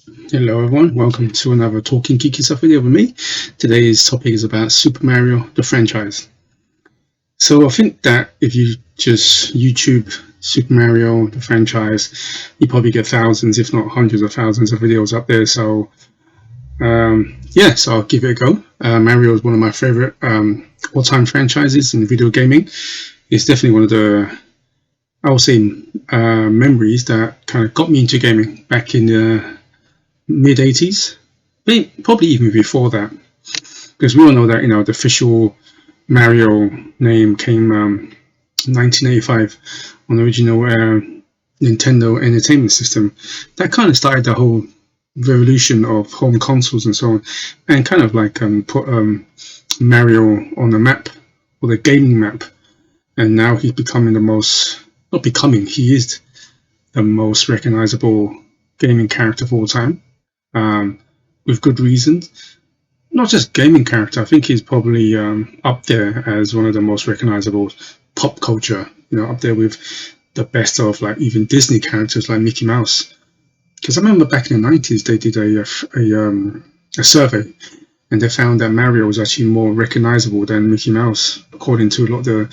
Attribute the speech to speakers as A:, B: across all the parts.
A: Hello everyone, welcome to another Talking Geeky Stuff video with me. Today's topic is about Super Mario, the franchise. So I think that if you just YouTube Super Mario, the franchise, you probably get thousands, if not hundreds of thousands of videos up there. So yeah, so I'll give it a go. Mario is one of my favorite all-time franchises in video gaming. It's definitely one of the, I would say, memories that kind of got me into gaming back in the mid 80s, probably even before that, because we all know that the official Mario name came 1985 on the original Nintendo Entertainment System. That kind of started the whole revolution of home consoles and so on, and kind of like put Mario on the map, or the gaming map. And now he's becoming the most, not becoming, he is the most recognizable gaming character of all time. With good reason. Not just gaming character, I think he's probably up there as one of the most recognizable pop culture, up there with the best of like even Disney characters like Mickey Mouse. Because I remember back in the 90s they did a survey, and they found that Mario was actually more recognizable than Mickey Mouse, according to a lot of the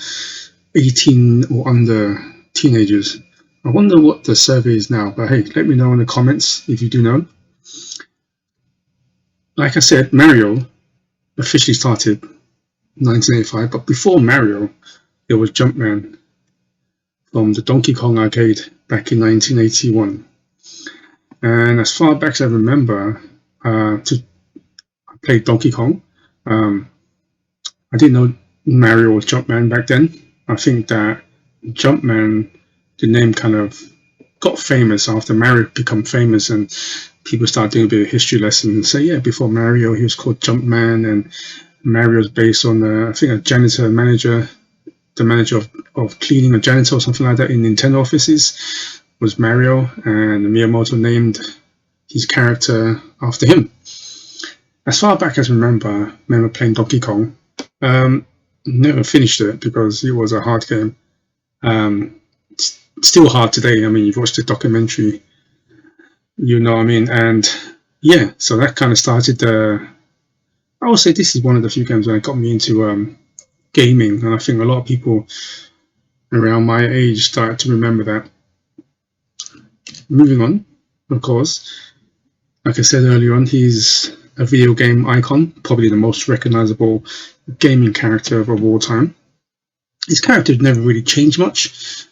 A: 18 or under teenagers. I wonder what the survey is now, but hey, let me know in the comments if you do know. Like I said, Mario officially started 1985, but before Mario, there was Jumpman from the Donkey Kong arcade back in 1981. And as far back as I remember, I played Donkey Kong. I didn't know Mario was Jumpman back then. I think that Jumpman, the name kind of got famous after Mario became famous, and people started doing a bit of history lesson and say, yeah, before Mario, he was called Jumpman, and Mario's based on, I think, a janitor manager, the manager of cleaning a janitor or something like that in Nintendo offices was Mario, and Miyamoto named his character after him. As far back as I remember playing Donkey Kong. Never finished it because it was a hard game. It's still hard today. I mean, you've watched the documentary, you know what I mean? And yeah, so that kind of started I would say this is one of the few games that got me into gaming, and I think a lot of people around my age started to remember that. Moving on, of course, like I said earlier on, he's a video game icon, probably the most recognizable gaming character of all time. His character never really changed much,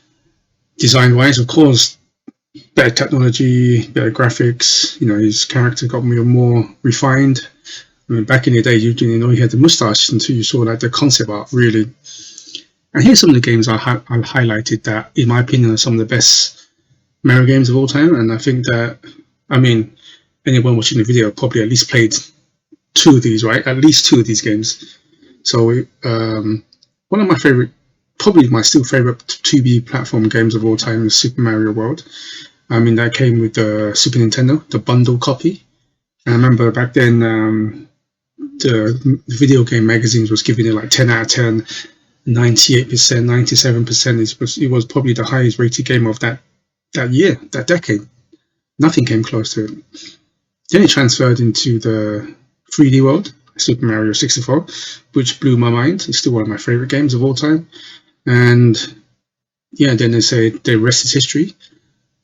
A: design-wise, of course. Better technology, better graphics. His character got more refined. I mean, back in the day, you didn't know he had the mustache until you saw like the concept art, really. And here's some of the games I highlighted that, in my opinion, are some of the best Mario games of all time. And I think that, I mean, anyone watching the video probably at least played two of these, right? At least two of these games. So one of my favorite, probably my still favorite 2D platform games of all time is Super Mario World. I mean, that came with the Super Nintendo, the bundle copy. And I remember back then, the video game magazines was giving it like 10 out of 10, 98%, 97%. It was probably the highest rated game of that year, that decade. Nothing came close to it. Then it transferred into the 3D world, Super Mario 64, which blew my mind. It's still one of my favorite games of all time. And yeah, then they say the rest is history.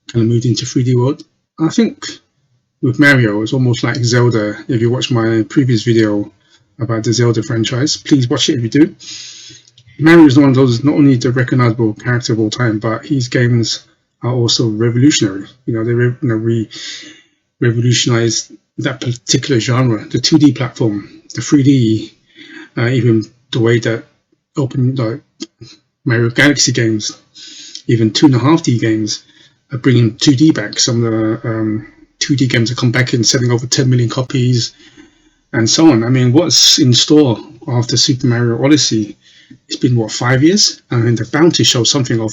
A: Kind of moved into 3D world. I think with Mario, it's almost like Zelda. If you watch my previous video about the Zelda franchise, please watch it if you do. Mario is one of those, not only the recognizable character of all time, but his games are also revolutionary. They revolutionized that particular genre, the 2D platform, the 3D, even the way that opened Mario Galaxy games, even 2.5D games, are bringing 2D back. Some of the 2D games have come back and selling over 10 million copies, and so on. I mean, what's in store after Super Mario Odyssey? It's been 5 years? I mean, they're bound to show something of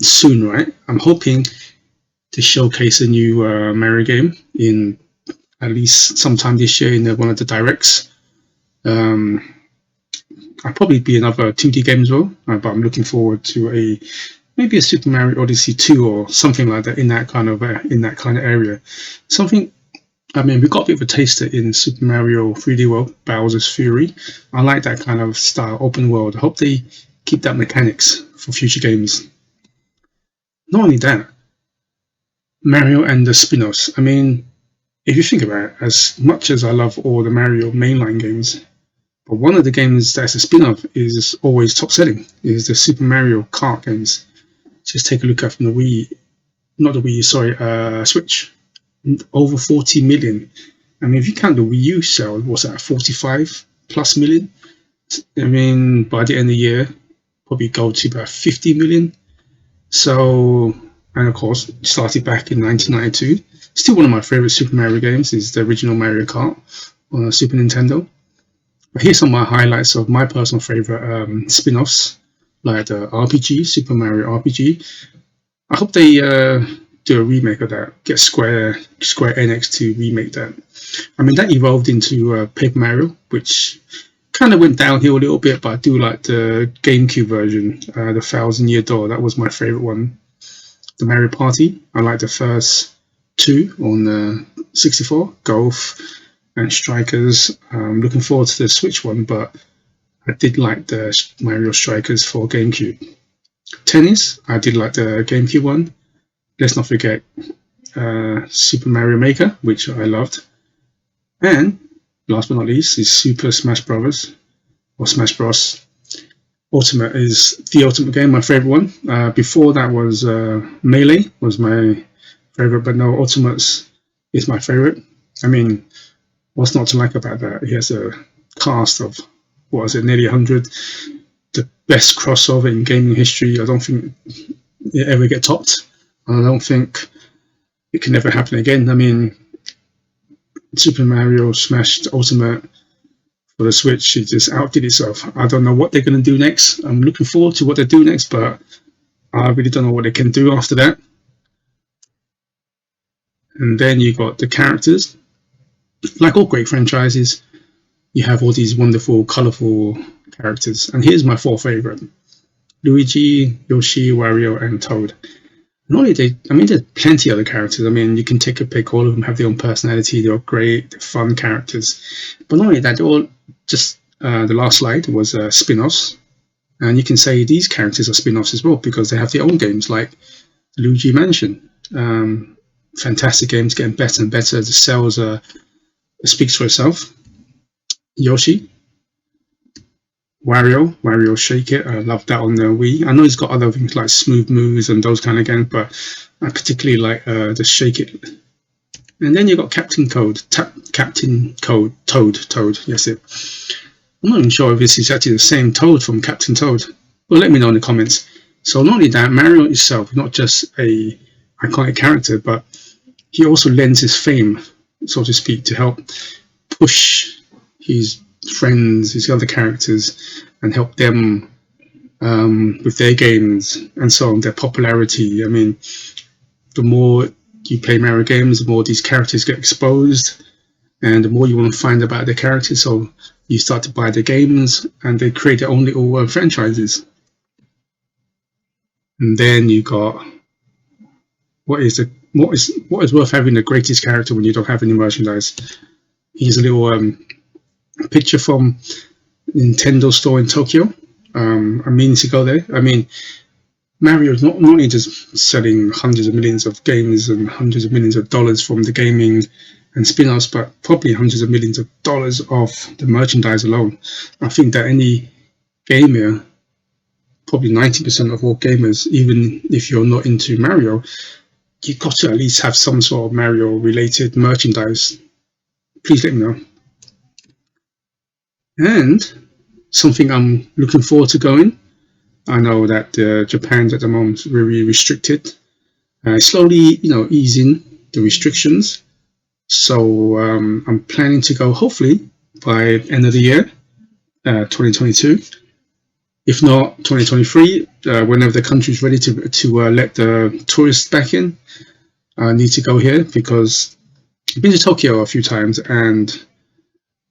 A: soon, right? I'm hoping to showcase a new Mario game in at least sometime this year in one of the directs. I'll probably be another 2D game as well, but I'm looking forward to maybe a Super Mario Odyssey 2 or something like that in that kind of area. Something I mean, we got a bit of a taster in Super Mario 3D World, Bowser's Fury. I like that kind of style, open world. I hope they keep that mechanics for future games. Not only that, Mario and the Spinoffs. I mean, if you think about it, as much as I love all the Mario mainline games, but one of the games that's a spin-off is always top selling, is the Super Mario Kart games. Just take a look at from the Wii, not the Wii, sorry, Switch. Over 40 million. I mean, if you count the Wii U sale, what's that, 45 plus million? I mean, by the end of the year, probably go to about 50 million. So, and of course, started back in 1992. Still one of my favorite Super Mario games is the original Mario Kart on Super Nintendo. But here's some of my highlights of my personal favorite spin-offs, like the RPG, Super Mario RPG. I hope they do a remake of that. Get Square Enix to remake that. I mean, that evolved into Paper Mario, which kind of went downhill a little bit, but I do like the GameCube version, the Thousand Year Door. That was my favorite one. The Mario Party. I like the first two on the 64, Golf and Strikers. I'm looking forward to the Switch one, but I did like the Mario Strikers for GameCube. Tennis. I did like the GameCube one. Let's not forget Super Mario Maker, which I loved. And last but not least is Super Smash Brothers or Smash Bros. Ultimate is the ultimate game, my favorite one. Before that was Melee was my favorite, but no, Ultimates is my favorite. I mean, what's not to like about that? He has a cast of, what is it, nearly 100. The best crossover in gaming history. I don't think it ever get topped. I don't think it can ever happen again. I mean, Super Mario Smash Ultimate for the Switch, it just outdid itself. I don't know what they're going to do next. I'm looking forward to what they do next, but I really don't know what they can do after that. And then you got the characters. Like all great franchises, you have all these wonderful, colourful characters. And here's my four favourite. Luigi, Yoshi, Wario, and Toad. Not only there's plenty of other characters. I mean, you can take a pick. All of them have their own personality. They're great, they're fun characters. But not only that, they're all just the last slide was spin-offs, and you can say these characters are spin-offs as well because they have their own games, like Luigi Mansion. Fantastic games, getting better and better. The sales speaks for itself. Yoshi, Wario Shake It. I love that on the Wii. I know he's got other things like Smooth Moves and those kind of games, but I particularly like the Shake It. And then you got Captain Toad. Yes, it. I'm not even sure if this is actually the same Toad from Captain Toad. Well, let me know in the comments. So not only that, Mario itself, not just a iconic character, but he also lends his fame, so to speak, to help push his friends, his other characters, and help them with their games and so on, their popularity. I mean, the more you play Mario games, the more these characters get exposed, and the more you want to find about their characters. So you start to buy their games, and they create their own little franchises. And then you got what is worth having the greatest character when you don't have any merchandise. Here's a little picture from Nintendo store in Tokyo. I'm meaning to go there. I mean, Mario is not only just selling hundreds of millions of games and hundreds of millions of dollars from the gaming and spin-offs, but probably hundreds of millions of dollars of the merchandise alone. I think that any gamer, probably 90% of all gamers, even if you're not into Mario, you've got to at least have some sort of Mario-related merchandise. Please let me know. And something I'm looking forward to going. I know that Japan's at the moment very restricted. Slowly, easing the restrictions. So I'm planning to go hopefully by end of the year, 2022. If not 2023, whenever the country's ready to let the tourists back in, I need to go here because I've been to Tokyo a few times and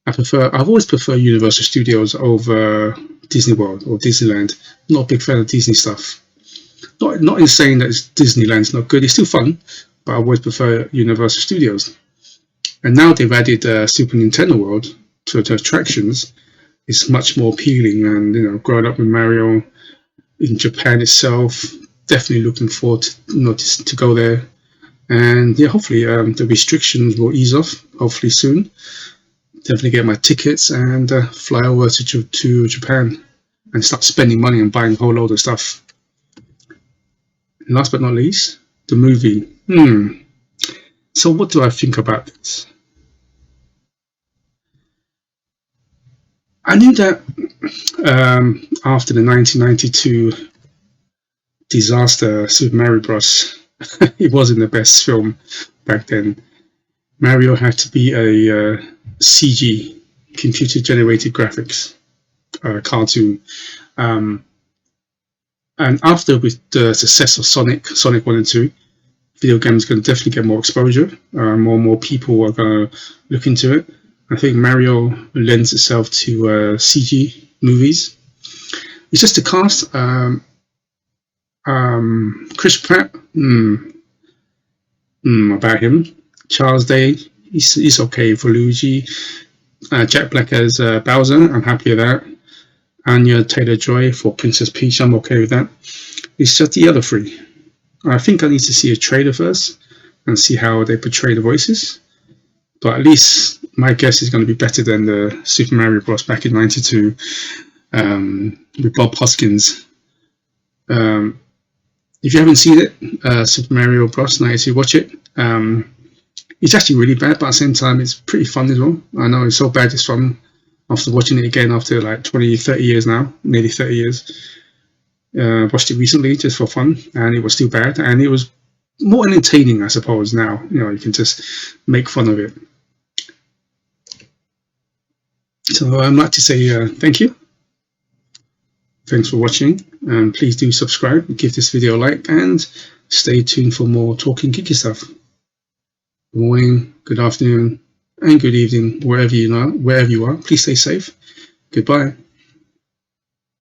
A: I've always preferred Universal Studios over Disney World or Disneyland. Not a big fan of Disney stuff. Not in saying that Disneyland's not good. It's still fun, but I always prefer Universal Studios. And now they've added Super Nintendo World to the attractions. It's much more appealing, and growing up with Mario in Japan itself, definitely looking forward to go there. And yeah, hopefully the restrictions will ease off hopefully soon. Definitely get my tickets and fly over to Japan and start spending money and buying a whole load of stuff. And last but not least, the movie. So what do I think about this? I knew that after the 1992 disaster Super Mario Bros. It wasn't the best film back then. Mario had to be a CG, computer generated graphics cartoon. And after with the success of Sonic 1 and 2, video games are going to definitely get more exposure. More and more people are going to look into it. I think Mario lends itself to CG movies. It's just the cast. Chris Pratt, about him. Charles Day, he's okay for Luigi. Jack Black as Bowser, I'm happy with that. Anya Taylor-Joy for Princess Peach, I'm okay with that. It's just the other three. I think I need to see a trailer first and see how they portray the voices. But at least my guess is going to be better than the Super Mario Bros. Back in '92 with Bob Hoskins. If you haven't seen it, Super Mario Bros. '92, watch it. It's actually really bad, but at the same time, it's pretty fun as well. I know it's so bad it's fun after watching it again after like 20, 30 years now, nearly 30 years. Watched it recently just for fun, and it was still bad, and it was more entertaining, I suppose. Now you can just make fun of it. So I'd like to say thank you. Thanks for watching, and please do subscribe, give this video a like, and stay tuned for more talking geeky stuff. Good morning, good afternoon, and good evening, wherever you are. Please stay safe. Goodbye.